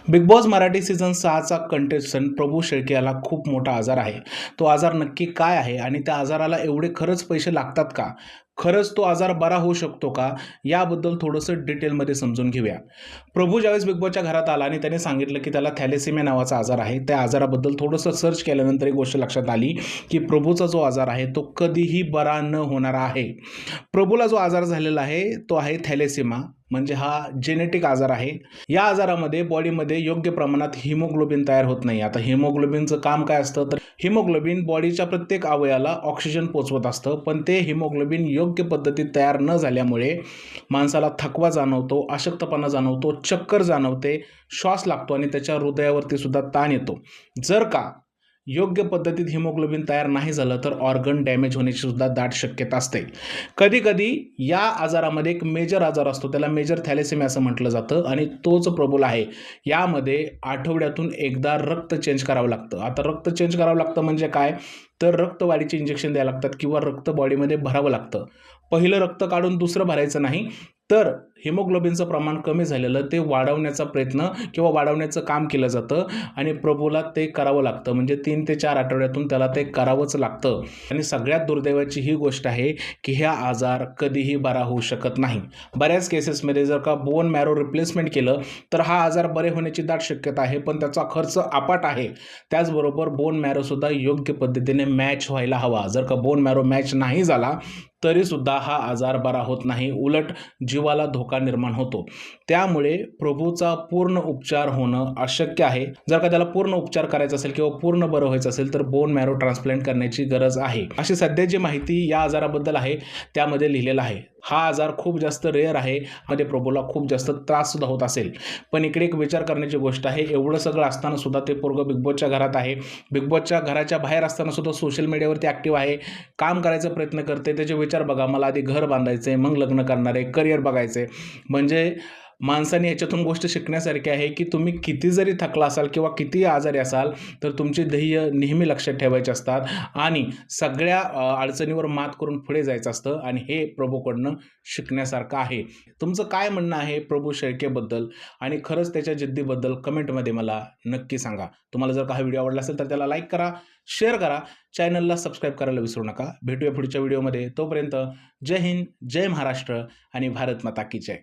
Big Boss Marathi season 6चा contestant Prabhu Shelke याला खूप मोठा आजार आहे. तो आजार नक्की काय आहे आणि त्या आजाराला एवढे खरंच पैसे लागतात का? खरंच तो आजार बरा होऊ शकतो का? याबद्दल थोडंसं डिटेलमध्ये समजून घेऊया. प्रभू ज्यावेळेस बिग बॉसच्या घरात आला आणि त्याने सांगितलं की त्याला थॅलेसेमिया नावाचा आजार आहे. त्या आजाराबद्दल थोडंसं सर्च केल्यानंतर एक गोष्ट लक्षात आली की प्रभूचा जो आजार आहे तो कधीही बरा न होणारा आहे. प्रभूला जो आजार झालेला आहे तो आहे थॅलेसेमिया, म्हणजे हा जेनेटिक आजार आहे. या आजारामध्ये बॉडीमध्ये योग्य प्रमाणात हिमोग्लोबिन तयार होत नाही. आता हिमोग्लोबिनचं काम काय असतं, तर हिमोग्लोबिन बॉडीच्या प्रत्येक अवयवाला ऑक्सिजन पोचवत असतं, पण ते हिमोग्लोबिन योग्य पद्धतीत तयार न झाल्यामुळे माणसाला थकवा जाणवतो, अशक्तपणा जाणवतो, चक्कर जाणवते, श्वास लागतो आणि त्याच्या हृदयावरती सुद्धा ताण येतो. जर का योग्य पद्धतीत हिमोग्लोबिन तयार नाही झालं तर ऑर्गन डॅमेज होण्याची सुद्धा दाट शक्यता असते. कधी कधी या आजारामध्ये एक मेजर आजार असतो, त्याला मेजर थॅलेसेमिया असं म्हटलं जातं आणि तोच प्रबल आहे. यामध्ये आठवड्यातून एकदा रक्त चेंज करावं लागतं. आता रक्त चेंज करावं लागतं म्हणजे काय, तर रक्तवाढीचे इंजेक्शन द्यावं लागतात किंवा रक्त बॉडीमध्ये भरावं लागतं. पहिलं रक्त काढून दुसरं भरायचं नाही, तर हिमोग्लोबिनचं प्रमाण कमी झालेलं ते वाढवण्याचा प्रयत्न किंवा वाढवण्याचं काम केलं जातं आणि प्रभूला ते करावं लागतं. म्हणजे 3 ते 4 आठवड्यातून त्याला ते करावंच लागतं. आणि सगळ्यात दुर्दैवाची ही गोष्ट आहे की हा आजार कधीही बरा होऊ शकत नाही. बऱ्याच केसेसमध्ये जर का बोन मॅरो रिप्लेसमेंट केलं तर हा आजार बरे होण्याची दाट शक्यता आहे, पण त्याचा खर्च अफाट आहे. त्याचबरोबर बोन मॅरोसुद्धा योग्य पद्धतीने मॅच व्हायला हवा. जर का बोन मॅरो मॅच नाही झाला तरीसुद्धा हा आजार बरा होत नाही, उलट जीवाला धोका निर्माण होतो. त्यामुळे प्रभूचा पूर्ण उपचार होणं अशक्य आहे. जर का त्याला पूर्ण उपचार करायचा असेल किंवा पूर्ण बरं व्हायचं असेल तर बोन मॅरो ट्रान्सप्लांट करण्याची गरज आहे. अशी सध्या जी माहिती या आजाराबद्दल आहे त्यामध्ये लिहिलेलं आहे. हा आजार खूप जास्त रेअर आहे, मध्ये प्रभूला खूप जास्त त्रास सुद्धा होत असेल. पण इकडे एक विचार करण्याची गोष्ट आहे, एवढं सगळं असताना सुद्धा ते पोरगं बिग बॉसच्या घरात आहे. बिग बॉसच्या घराच्या बाहेर असताना सुद्धा सोशल मीडियावरती ॲक्टिव्ह आहे, काम करायचा प्रयत्न करते. त्याचे विचार बघा, मला आधी घर बांधायचे, मग लग्न करणार आहे, करिअर बघायचे. म्हणजे माणसाने याच्यातून गोष्ट शिकण्यासारखी आहे की तुम्ही किती जरी थकला असाल किंवा किती आजारी असाल तर तुमचे ध्येय नेहमी लक्षात ठेवायचे असतात आणि सगळ्या अडचणीवर मात करून पुढे जायचं असतं आणि हे प्रभूकडनं शिकण्यासारखं आहे. तुमचं काय म्हणणं आहे प्रभू शेळकेबद्दल आणि खरंच त्याच्या जिद्दीबद्दल कमेंटमध्ये मला नक्की सांगा. तुम्हाला जर का हा व्हिडिओ आवडला असेल तर त्याला लाईक करा, शेअर करा, चॅनलला सबस्क्राईब करायला विसरू नका. भेटूया पुढच्या व्हिडिओमध्ये. तोपर्यंत जय हिंद, जय महाराष्ट्र आणि भारत माता की जय.